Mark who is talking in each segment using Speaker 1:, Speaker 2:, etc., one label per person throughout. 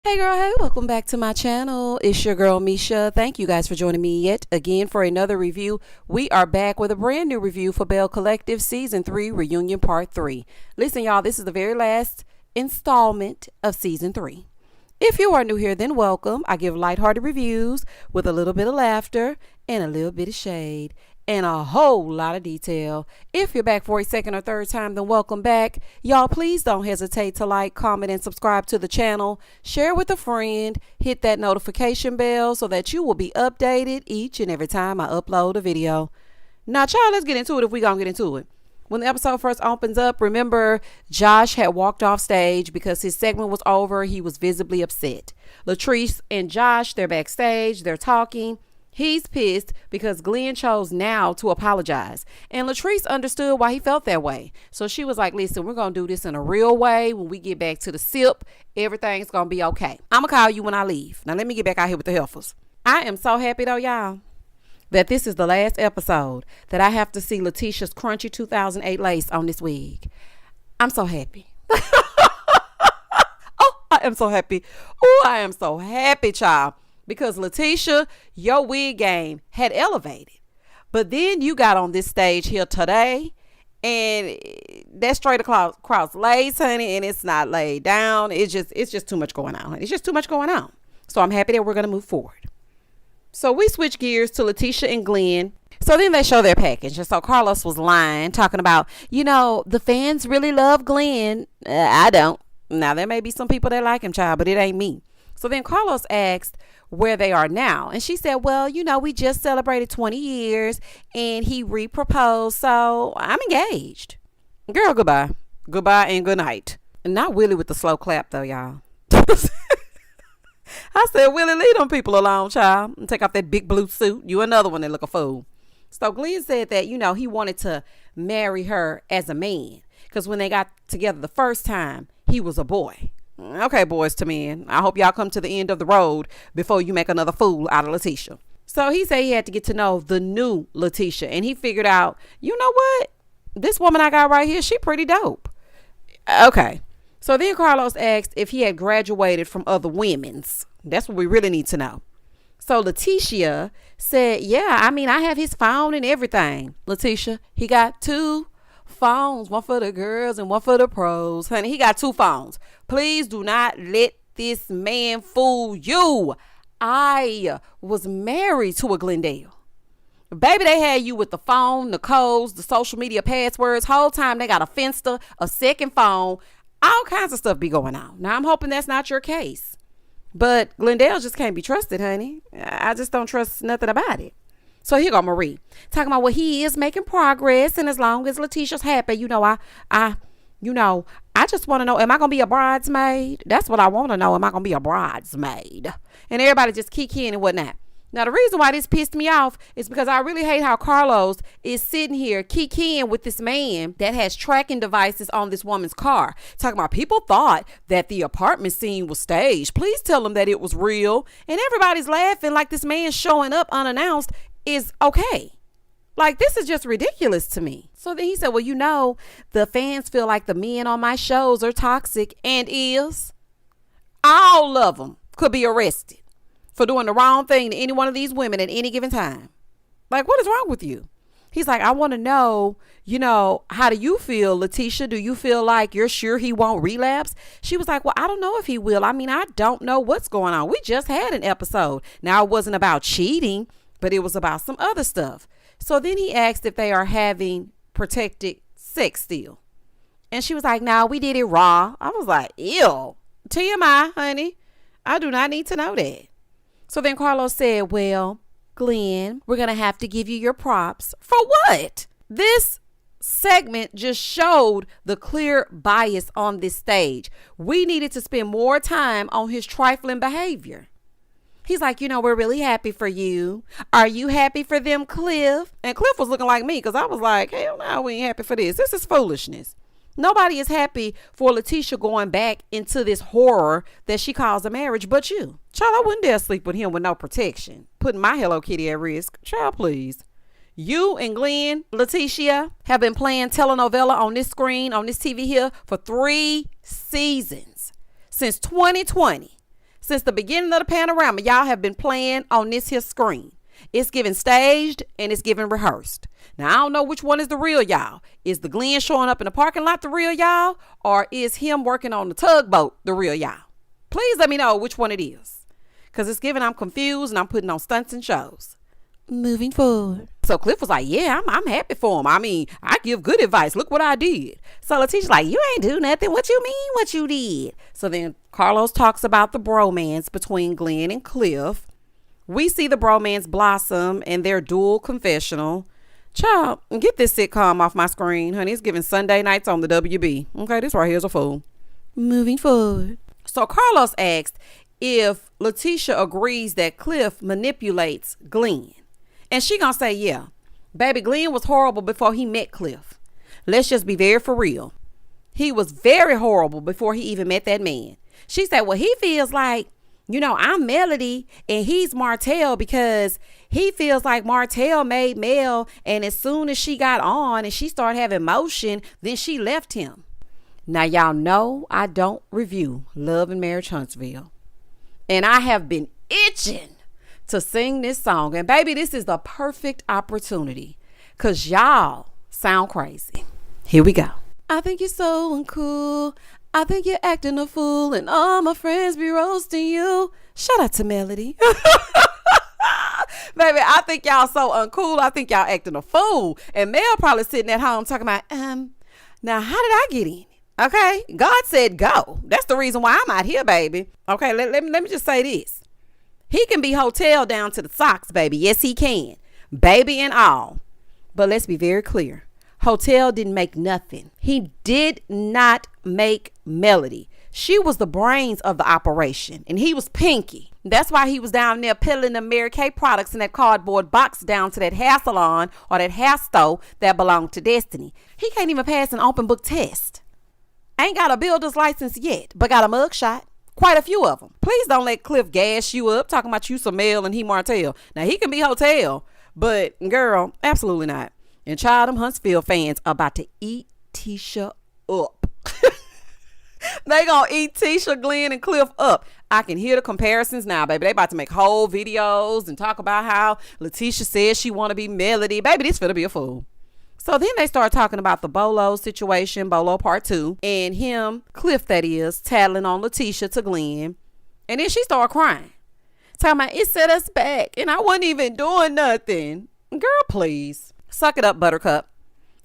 Speaker 1: Hey girl, hey, welcome back to my channel. It's your girl Misha. Thank you guys for joining me yet again for another review. We are back with a brand new review for Belle Collective Season 3 Reunion Part 3. Listen, y'all, this is the very last installment of Season 3. If you are new here, then welcome. I give lighthearted reviews with a little bit of laughter and a little bit of shade and a whole lot of detail. If you're back for a second or third time, then welcome back. Y'all, please don't hesitate to like, comment, and subscribe to the channel. Share with a friend. Hit that notification bell so that you will be updated each and every time I upload a video. Now, y'all, let's get into it if we gonna get into it. When the episode first opens up, remember Josh had walked off stage because his segment was over. He was visibly upset. Latrice and Josh, they're backstage. They're talking. He's pissed because Glenn chose now to apologize. And Latrice understood why he felt that way. So she was like, listen, we're going to do this in a real way. When we get back to the sip, everything's going to be okay. I'm going to call you when I leave. Now let me get back out here with the heifers. I am so happy though, y'all, that this is the last episode that I have to see Letitia's crunchy 2008 lace on this wig. I'm so happy. Oh, I am so happy. Oh, I am so happy, child. Because Letitia, your wig game had elevated. But then you got on this stage here today, and that's straight across lace, honey, and it's not laid down. It's just too much going on. It's just too much going on. So I'm happy that we're going to move forward. So we switch gears to Letitia and Glenn. So then they show their package. And so Carlos was lying, talking about, the fans really love Glenn. I don't. Now, there may be some people that like him, child, but it ain't me. So then Carlos asked where they are now. And she said, well, we just celebrated 20 years and he re-proposed. So I'm engaged. Girl, goodbye. Goodbye and good night. And not Willie with the slow clap, though, y'all. I said, Willie, leave them people alone, child. And take off that big blue suit. You another one that look a fool. So Glenn said that, he wanted to marry her as a man. Because when they got together the first time, he was a boy. Okay, boys to men. I hope y'all come to the end of the road before you make another fool out of Letitia. So he said he had to get to know the new Letitia. And he figured out, you know what? This woman I got right here, she pretty dope. Okay. So then Carlos asked if he had graduated from other women's. That's what we really need to know. So Letitia said, yeah, I have his phone and everything. Letitia, he got two phones, one for the girls and one for the pros. Honey, he got two phones. Please do not let this man fool you. I was married to a Glendale. Baby, they had you with the phone, the codes, the social media passwords. Whole time they got a Finsta, a second phone. All kinds of stuff be going on. Now, I'm hoping that's not your case. But Glendale just can't be trusted, honey. I just don't trust nothing about it. So here go Marie talking about what he is making progress. And as long as Letitia's happy, I just want to know, am I going to be a bridesmaid? That's what I want to know. Am I going to be a bridesmaid? And everybody just kikiing and whatnot. Now, the reason why this pissed me off is because I really hate how Carlos is sitting here kikiing with this man that has tracking devices on this woman's car. Talking about people thought that the apartment scene was staged. Please tell them that it was real. And everybody's laughing like this man showing up unannounced is okay. Like, this is just ridiculous to me. So then he said, well, the fans feel like the men on my shows are toxic, and is. All of them could be arrested for doing the wrong thing to any one of these women at any given time. Like, what is wrong with you? He's like, I want to know, how do you feel, Letitia? Do you feel like you're sure he won't relapse? She was like, well, I don't know if he will. I don't know what's going on. We just had an episode. Now, it wasn't about cheating, but it was about some other stuff. So then he asked if they are having protected sex still. And she was like, no, we did it raw. I was like, ew. TMI, honey. I do not need to know that. So then Carlos said, well, Glenn, we're going to have to give you your props. For what? This segment just showed the clear bias on this stage. We needed to spend more time on his trifling behavior. He's like, we're really happy for you. Are you happy for them, Cliff? And Cliff was looking like me because I was like, hell no, we ain't happy for this. This is foolishness. Nobody is happy for Letitia going back into this horror that she calls a marriage but you. Child, I wouldn't dare sleep with him with no protection. Putting my Hello Kitty at risk. Child, please. You and Glenn, Letitia, have been playing telenovela on this screen, on this TV here for 3 seasons. Since 2020. Since the beginning of the panorama, y'all have been playing on this here screen. It's given staged and it's given rehearsed. Now, I don't know which one is the real y'all. Is the Glenn showing up in the parking lot the real y'all? Or is him working on the tugboat the real y'all? Please let me know which one it is. Because it's given I'm confused and I'm putting on stunts and shows. Moving forward. So Cliff was like, yeah, I'm happy for him. I mean, I give good advice. Look what I did. So Letitia's like, you ain't do nothing. What you mean what you did? So then Carlos talks about the bromance between Glenn and Cliff. We see the bromance blossom in their dual confessional. Child, get this sitcom off my screen, honey. It's giving Sunday nights on the WB. Okay, this right here is a fool. Moving forward. So Carlos asked if Letitia agrees that Cliff manipulates Glenn. And she gonna say, yeah, baby, Glenn was horrible before he met Cliff. Let's just be very for real. He was very horrible before he even met that man. She said, well, he feels like, I'm Melody and he's Martell because he feels like Martell made Mel. And as soon as she got on and she started having motion, then she left him. Now, y'all know I don't review Love and Marriage Huntsville. And I have been itching to sing this song. And baby, this is the perfect opportunity because y'all sound crazy. Here we go. I think you're so uncool. I think you're acting a fool and all my friends be roasting you. Shout out to Melody. Baby, I think y'all so uncool. I think y'all acting a fool. And Mel probably sitting at home talking about, now how did I get in? Okay, God said go. That's the reason why I'm out here, baby. Okay, let me just say this. He can be hotel down to the socks, baby. Yes, he can. Baby and all. But let's be very clear. Hotel didn't make nothing. He did not make Melody. She was the brains of the operation, and he was Pinky. That's why he was down there peddling the Mary Kay products in that cardboard box down to that hair salon or that hair store that belonged to Destiny. He can't even pass an open book test. Ain't got a builder's license yet, but got a mug shot. Quite a few of them. Please don't let Cliff gas you up talking about you some Mel and he Martell. Now, he can be hotel, but girl, absolutely not. And child, them Huntsville fans are about to eat Tisha up. They gonna eat Tisha, Glenn, and Cliff up. I can hear the comparisons now, baby. They about to make whole videos and talk about how Letitia says she want to be Melody. Baby, this finna be a fool. So then they start talking about the Bolo situation, Bolo part 2, and him, Cliff that is, tattling on Letitia to Glenn. And then she started crying. Talking about, it set us back, and I wasn't even doing nothing. Girl, please. Suck it up, Buttercup.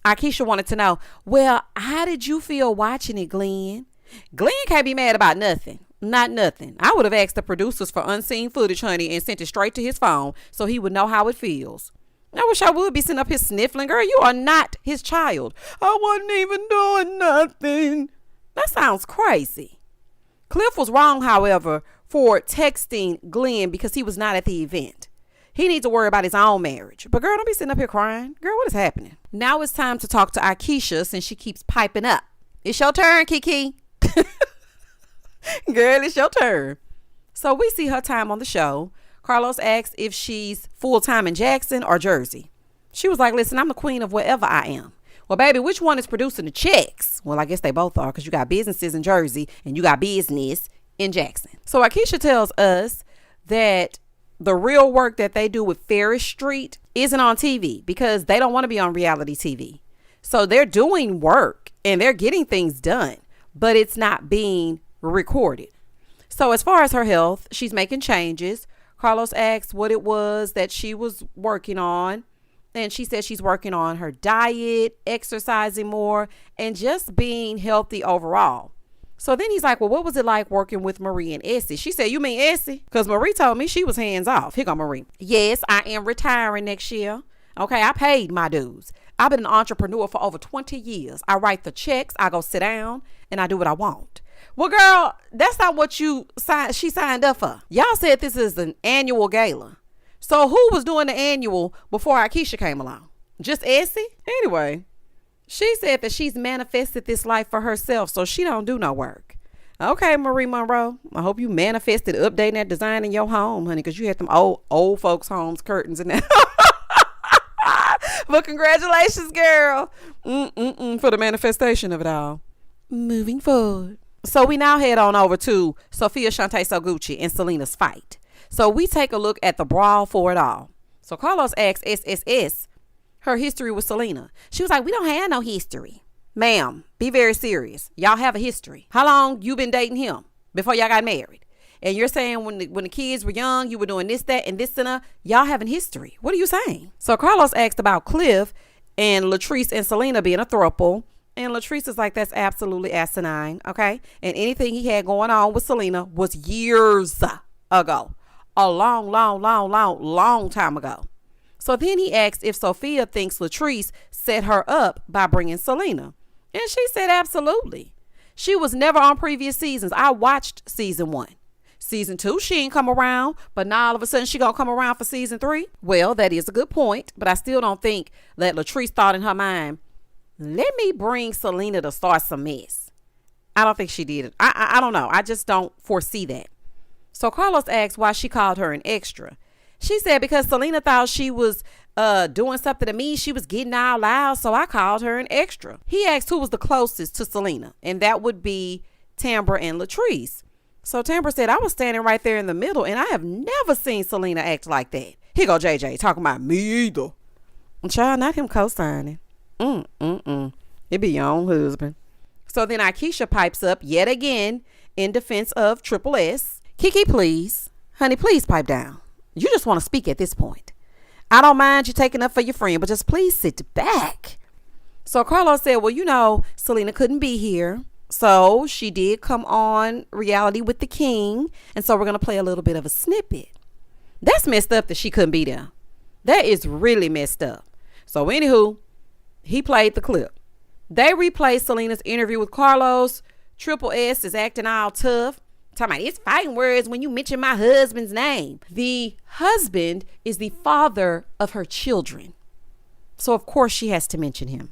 Speaker 1: Akeisha wanted to know, well, how did you feel watching it, Glenn? Glenn can't be mad about nothing. Not nothing. I would have asked the producers for unseen footage, honey, and sent it straight to his phone so he would know how it feels. I wish I would be sitting up here sniffling. Girl, you are not his child. I wasn't even doing nothing. That sounds crazy. Cliff was wrong, however, for texting Glenn because he was not at the event. He needs to worry about his own marriage. But girl, don't be sitting up here crying. Girl, what is happening? Now it's time to talk to Akeisha since she keeps piping up. It's your turn, Kiki. Girl, it's your turn. So we see her time on the show. Carlos asks if she's full-time in Jackson or Jersey. She was like, listen, I'm the queen of wherever I am. Well, baby, which one is producing the checks? Well, I guess they both are because you got businesses in Jersey and you got business in Jackson. So Akeisha tells us that the real work that they do with Ferris Street isn't on TV because they don't want to be on reality TV. So they're doing work and they're getting things done, but it's not being recorded. So as far as her health, she's making changes. Carlos asked what it was that she was working on. And she said she's working on her diet, exercising more, and just being healthy overall. So then he's like, well, what was it like working with Marie and Essie? She said, you mean Essie? Because Marie told me she was hands off. Here go Marie. Yes, I am retiring next year. Okay, I paid my dues. I've been an entrepreneur for over 20 years. I write the checks, I go sit down, and I do what I want. Well, girl, that's not what she signed up for. Y'all said this is an annual gala. So who was doing the annual before Akeisha came along? Just Essie? Anyway, she said that she's manifested this life for herself, so she don't do no work. Okay, Marie Monroe, I hope you manifested updating that design in your home, honey, because you had them old folks' homes curtains and that. But congratulations, girl, for the manifestation of it all. Moving forward. So we now head on over to Sophia Shantae Soguchi and Selena's fight. So we take a look at the brawl for it all. So Carlos asks SSS her history with Selena. She was like, we don't have no history. Ma'am, be very serious. Y'all have a history. How long you been dating him before y'all got married? And you're saying when the kids were young, you were doing this, that, and this and that. Y'all having history. What are you saying? So Carlos asked about Cliff and Latrice and Selena being a throuple. And Latrice is like, that's absolutely asinine. Okay. And anything he had going on with Selena was years ago. A long time ago. So then he asked if Sophia thinks Latrice set her up by bringing Selena. And she said absolutely. She was never on previous seasons. I watched season 1. Season 2, she ain't come around, but now all of a sudden she gonna come around for season 3. Well, that is a good point, but I still don't think that Latrice thought in her mind, let me bring Selena to start some mess. I don't think she did it. I don't know. I just don't foresee that. So Carlos asked why she called her an extra. She said because Selena thought she was doing something to me. She was getting all loud, so I called her an extra. He asked who was the closest to Selena, and that would be Tambra and Latrice. So Tambra said, I was standing right there in the middle, and I have never seen Selena act like that. Here go JJ talking about me either. Child, not him co-signing. It be your own husband. So then Akeisha pipes up yet again in defense of Triple S. Kiki, please. Honey, please pipe down. You just want to speak at this point. I don't mind you taking up for your friend, but just please sit back. So Carlos said, well, you know, Selena couldn't be here. So she did come on Reality with the King. And so we're going to play a little bit of a snippet. That's messed up that she couldn't be there. That is really messed up. So anywho, he played the clip. They replayed Selena's interview with Carlos. Triple S is acting all tough. Talking about it's fighting words when you mention my husband's name. The husband is the father of her children. So of course she has to mention him.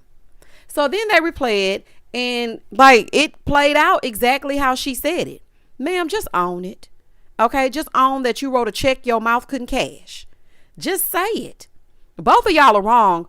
Speaker 1: So then they replay it and like it played out exactly how she said it. Ma'am, just own it. Okay, just own that you wrote a check your mouth couldn't cash. Just say it. Both of y'all are wrong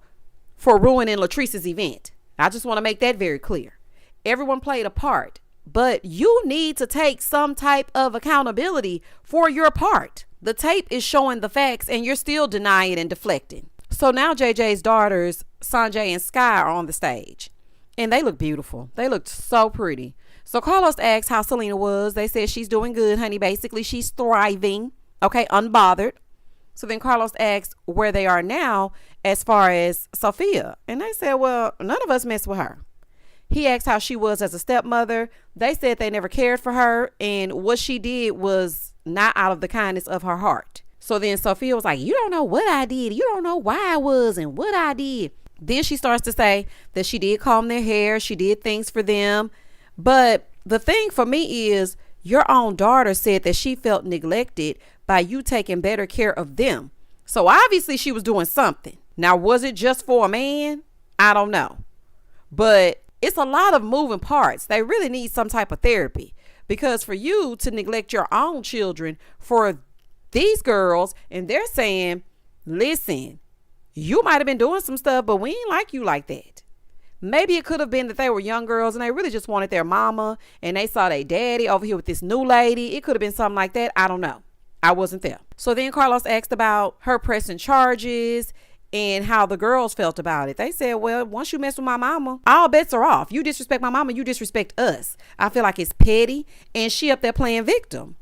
Speaker 1: for ruining Latrice's event. I just want to make that very clear. Everyone played a part. But you need to take some type of accountability for your part. The tape is showing the facts and you're still denying and deflecting. So now JJ's daughters, Sanjay and Sky, are on the stage. And they look beautiful. They looked so pretty. So Carlos asked how Selena was. They said she's doing good, honey. Basically, she's thriving. Okay, unbothered. So then Carlos asked where they are now as far as Sophia. And they said, well, none of us mess with her. He asked how she was as a stepmother. They said they never cared for her. And what she did was not out of the kindness of her heart. So then Sophia was like, you don't know what I did. You don't know why I was and what I did. Then she starts to say that she did comb their hair. She did things for them. But the thing for me is your own daughter said that she felt neglected by you taking better care of them. So obviously she was doing something. Now, was it just for a man? I don't know. But it's a lot of moving parts. They really need some type of therapy because for you to neglect your own children for these girls and they're saying, listen, you might have been doing some stuff, but we ain't like you like that. Maybe it could have been that they were young girls and they really just wanted their mama and they saw their daddy over here with this new lady. It could have been something like that. I don't know. I wasn't there. So then Carlos asked about her pressing charges and how the girls felt about it. They said, well, once you mess with my mama, all bets are off. You disrespect my mama, you disrespect us. I feel like it's petty and she up there playing victim.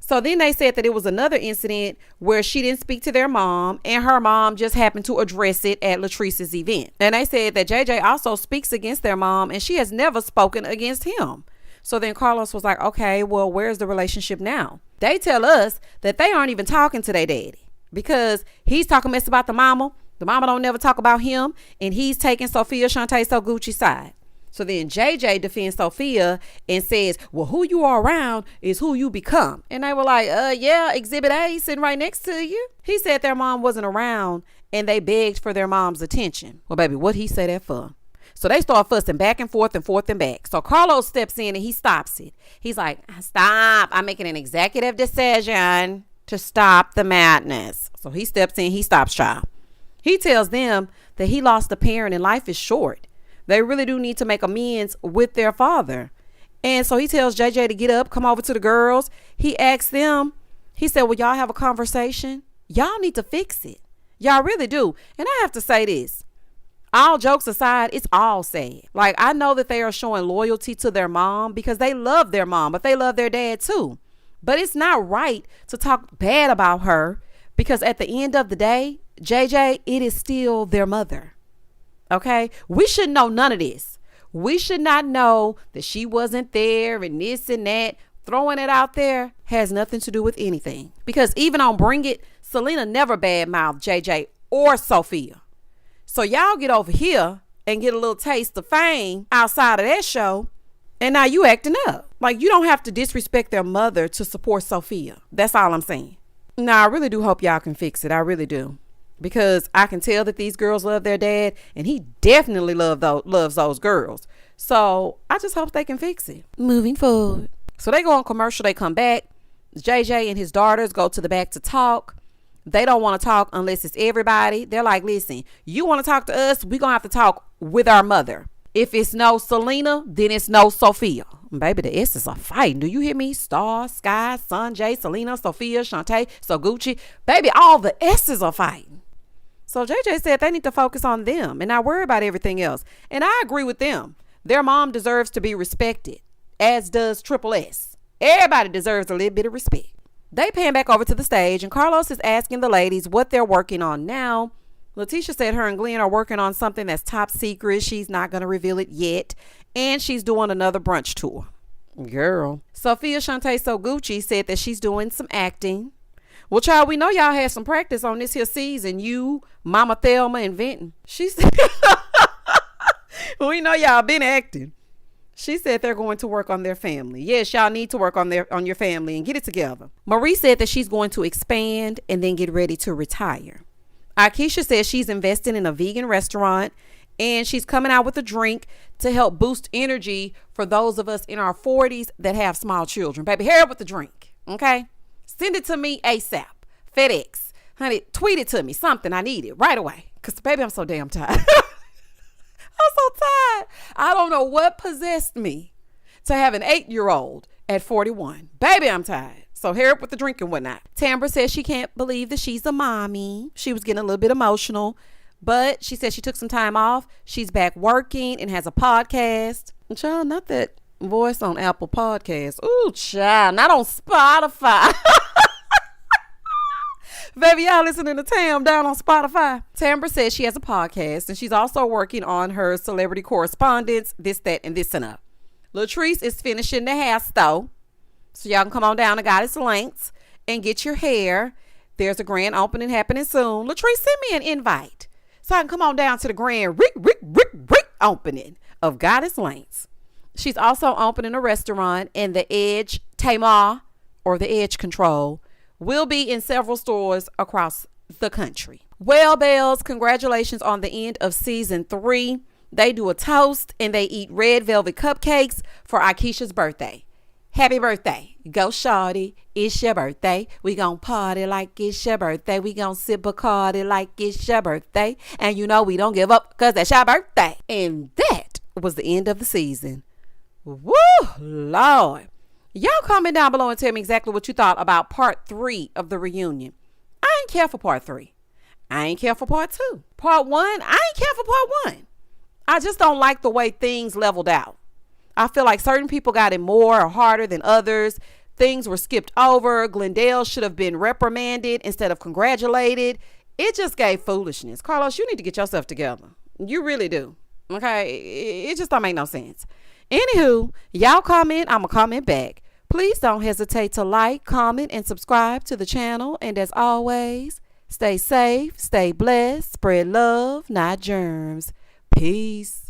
Speaker 1: So then they said that it was another incident where she didn't speak to their mom and her mom just happened to address it at Latrice's event. And they said that JJ also speaks against their mom and she has never spoken against him. So then Carlos was like, okay, well, where's the relationship now? They tell us that they aren't even talking to their daddy because he's talking mess about the mama. The mama don't never talk about him and he's taking Sophia Shantae Soguchi's side. So then JJ defends Sophia and says, well, who you are around is who you become. And they were like, yeah, Exhibit A sitting right next to you. He said their mom wasn't around and they begged for their mom's attention. Well, baby, what he say that for? So they start fussing back and forth and back. So Carlos steps in and he stops it. He's like, stop. I'm making an executive decision to stop the madness. So he steps in, he stops child. He tells them that he lost a parent and life is short. They really do need to make amends with their father. And so he tells JJ to get up, come over to the girls. He asks them, he said, well, y'all have a conversation? Y'all need to fix it. Y'all really do. And I have to say this. All jokes aside, it's all sad. Like, I know that they are showing loyalty to their mom because they love their mom, but they love their dad too. But it's not right to talk bad about her because at the end of the day, JJ, it is still their mother. Okay? We should know none of this. We should not know that she wasn't there and this and that. Throwing it out there has nothing to do with anything. Because even on Bring It, Selena never badmouthed JJ or Sophia. So y'all get over here and get a little taste of fame outside of that show. And now you acting up. Like, you don't have to disrespect their mother to support Sophia. That's all I'm saying. Now, I really do hope y'all can fix it. I really do. Because I can tell that these girls love their dad. And he definitely loves those girls. So I just hope they can fix it. Moving forward. So they go on commercial. They come back. JJ and his daughters go to the back to talk. They don't want to talk unless it's everybody. They're like, listen, you want to talk to us? We're going to have to talk with our mother. If it's no Selena, then it's no Sophia. Baby, the S's are fighting. Do you hear me? Star, Sky, Sanjay, Selena, Sophia, Shantae, Soguchi. Baby, all the S's are fighting. So JJ said they need to focus on them and not worry about everything else. And I agree with them. Their mom deserves to be respected, as does Triple S. Everybody deserves a little bit of respect. They pan back over to the stage and Carlos is asking the ladies what they're working on now. Letitia said her and Glenn are working on something that's top secret. She's not going to reveal it yet. And she's doing another brunch tour. Girl. Sophia Shantae Soguchi said that she's doing some acting. Well, child, we know y'all had some practice on this here season. You, Mama Thelma, and Vinton. She said, we know y'all been acting. She said they're going to work on their family. Yes, y'all need to work on your family and get it together. Marie said that she's going to expand and then get ready to retire. Akeisha says she's investing in a vegan restaurant and she's coming out with a drink to help boost energy for those of us in our 40s that have small children. Baby, hurry up with the drink, okay? Send it to me ASAP. FedEx. Honey, tweet it to me. Something. I need it right away. Because, baby, I'm so damn tired. I'm so tired. I don't know what possessed me to have an 8-year-old at 41. Baby, I'm tired. So hurry up with the drink and whatnot. Tambra says she can't believe that she's a mommy. She was getting a little bit emotional, but she said she took some time off. She's back working and has a podcast. Child, not that voice on Apple Podcasts. Ooh, child, not on Spotify. Baby, y'all listening to Tam down on Spotify. Tambra says she has a podcast and she's also working on her celebrity correspondence, this, that, and this and up. Latrice is finishing the hair store. So y'all can come on down to Goddess Lengths and get your hair. There's a grand opening happening soon. Latrice, send me an invite so I can come on down to the grand opening of Goddess Lengths. She's also opening a restaurant, and the Edge Tamar, or the Edge Control, will be in several stores across the country. Well, Bells, congratulations on the end of season 3. They do a toast and they eat red velvet cupcakes for Akeisha's birthday. Happy birthday. Go shawty. It's your birthday. We gon' party like it's your birthday. We gon' sip Bacardi like it's your birthday. And you know we don't give up because that's your birthday. And that was the end of the season. Woo, Lord. Y'all comment down below and tell me exactly what you thought about part 3 of the reunion. I ain't care for part 3. I ain't care for part 2. Part 1, I ain't care for part 1. I just don't like the way things leveled out. I feel like certain people got it more or harder than others. Things were skipped over. Glendale should have been reprimanded instead of congratulated. It just gave foolishness. Carlos, you need to get yourself together. You really do. Okay? It just don't make no sense. Anywho, y'all comment. I'm going to comment back. Please don't hesitate to like, comment, and subscribe to the channel. And as always, stay safe, stay blessed, spread love, not germs. Peace.